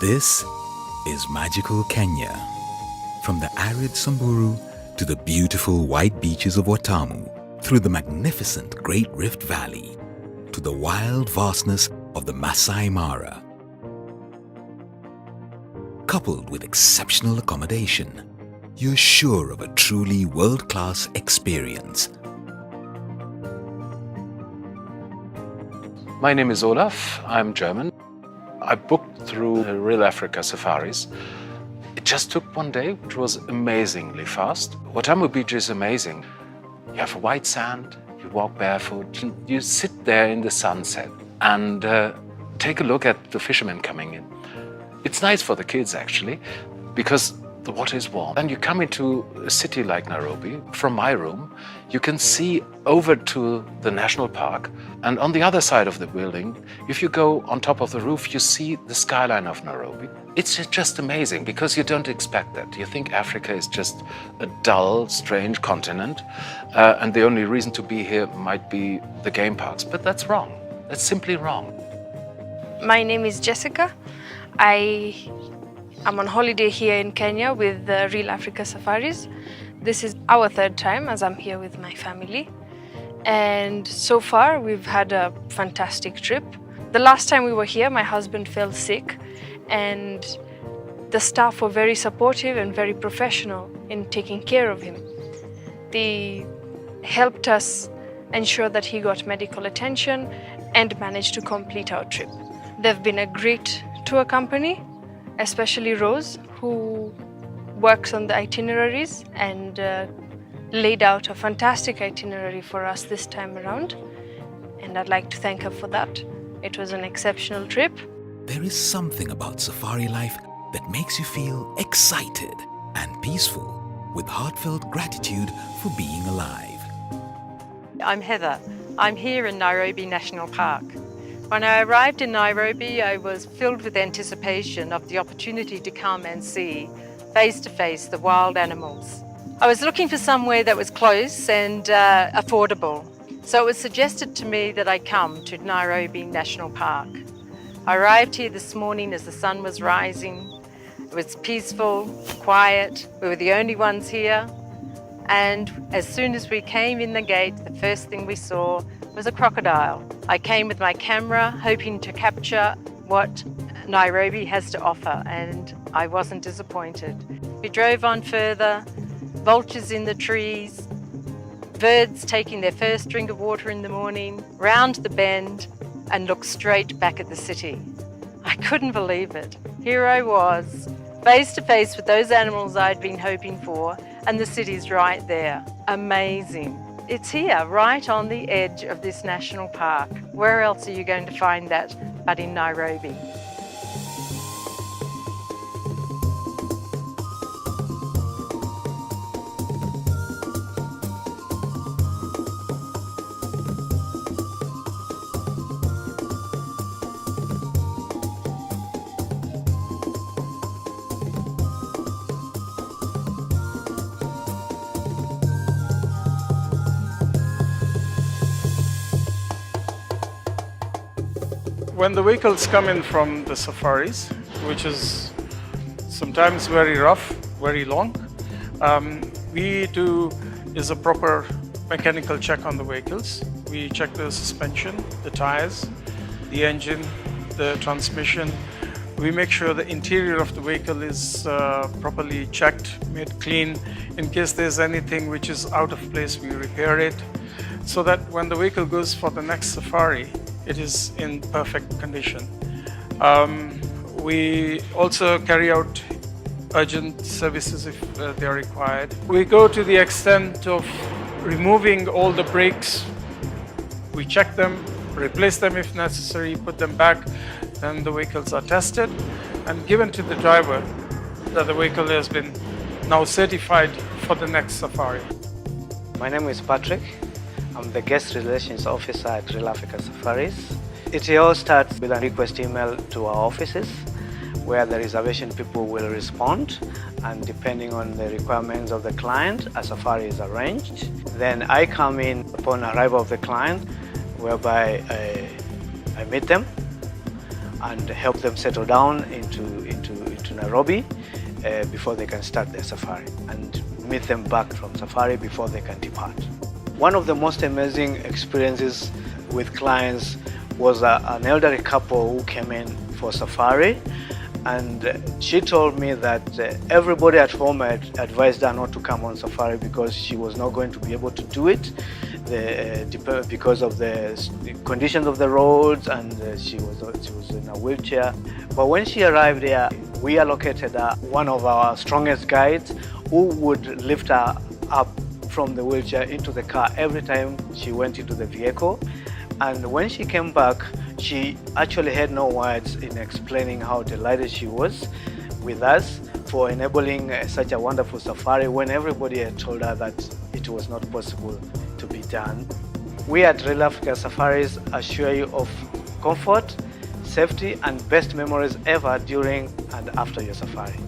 This is magical Kenya. From the arid Samburu to the beautiful white beaches of Watamu, through the magnificent Great Rift Valley, to the wild vastness of the Masai Mara. Coupled with exceptional accommodation, you're sure of a truly world-class experience. My name is Olaf, I'm German. I booked through Real Africa Safaris. It just took one day, which was amazingly fast. Watamu Beach is amazing. You have white sand, you walk barefoot, you sit there in the sunset and take a look at the fishermen coming in. It's nice for the kids actually, because the water is warm. And you come into a city like Nairobi, from my room, you can see over to the national park. And on the other side of the building, if you go on top of the roof, you see the skyline of Nairobi. It's just amazing because you don't expect that. You think Africa is just a dull, strange continent. And the only reason to be here might be the game parks, but that's wrong. That's simply wrong. My name is Jessica. I'm on holiday here in Kenya with the Real Africa Safaris. This is our third time as I'm here with my family. And so far, we've had a fantastic trip. The last time we were here, my husband fell sick, and the staff were very supportive and very professional in taking care of him. They helped us ensure that he got medical attention and managed to complete our trip. They've been a great tour company, especially Rose, who works on the itineraries and laid out a fantastic itinerary for us this time around. And I'd like to thank her for that. It was an exceptional trip. There is something about safari life that makes you feel excited and peaceful, with heartfelt gratitude for being alive. I'm Heather. I'm here in Nairobi National Park. When I arrived in Nairobi, I was filled with anticipation of the opportunity to come and see face-to-face the wild animals. I was looking for somewhere that was close and affordable, so it was suggested to me that I come to Nairobi National Park. I arrived here this morning as the sun was rising. It was peaceful, quiet, we were the only ones here, and as soon as we came in the gate, the first thing we saw was a crocodile. I came with my camera hoping to capture what Nairobi has to offer, and I wasn't disappointed. We drove on further, vultures in the trees, birds taking their first drink of water in the morning, round the bend and looked straight back at the city. I couldn't believe it. Here I was, face to face with those animals I'd been hoping for, and the city's right there. Amazing. It's here, right on the edge of this national park. Where else are you going to find that but in Nairobi? When the vehicles come in from the safaris, which is sometimes very rough, very long, we do is a proper mechanical check on the vehicles. We check the suspension, the tires, the engine, the transmission. We make sure the interior of the vehicle is properly checked, made clean. In case there's anything which is out of place, we repair it, so that when the vehicle goes for the next safari, it is in perfect condition. We also carry out urgent services if they are required. We go to the extent of removing all the brakes. We check them, replace them if necessary, put them back. Then the vehicles are tested and given to the driver that the vehicle has been now certified for the next safari. My name is Patrick. I'm the Guest Relations Officer at Real Africa Safaris. It all starts with a request email to our offices where the reservation people will respond, and depending on the requirements of the client, a safari is arranged. Then I come in upon arrival of the client, whereby I meet them. and help them settle down into Nairobi before they can start their safari, and meet them back from safari before they can depart. One of the most amazing experiences with clients was an elderly couple who came in for safari, and she told me that everybody at home had advised her not to come on safari because she was not going to be able to do it because of the conditions of the roads, and she was in a wheelchair. But when she arrived here, we allocated one of our strongest guides who would lift her up from the wheelchair into the car every time she went into the vehicle. And when she came back, she actually had no words in explaining how delighted she was with us for enabling such a wonderful safari when everybody had told her that it was not possible to be done. We at Real Africa Safaris assure you of comfort, safety, and best memories ever during and after your safari.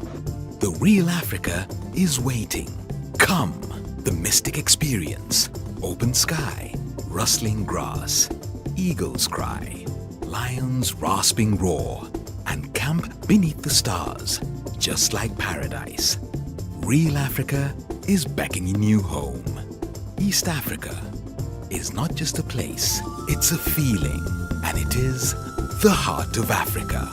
The real Africa is waiting. Come, the mystic experience. Open sky, rustling grass, eagles cry, lions rasping roar, and camp beneath the stars, just like paradise. Real Africa is beckoning you home. East Africa is not just a place, it's a feeling, and it is the heart of Africa.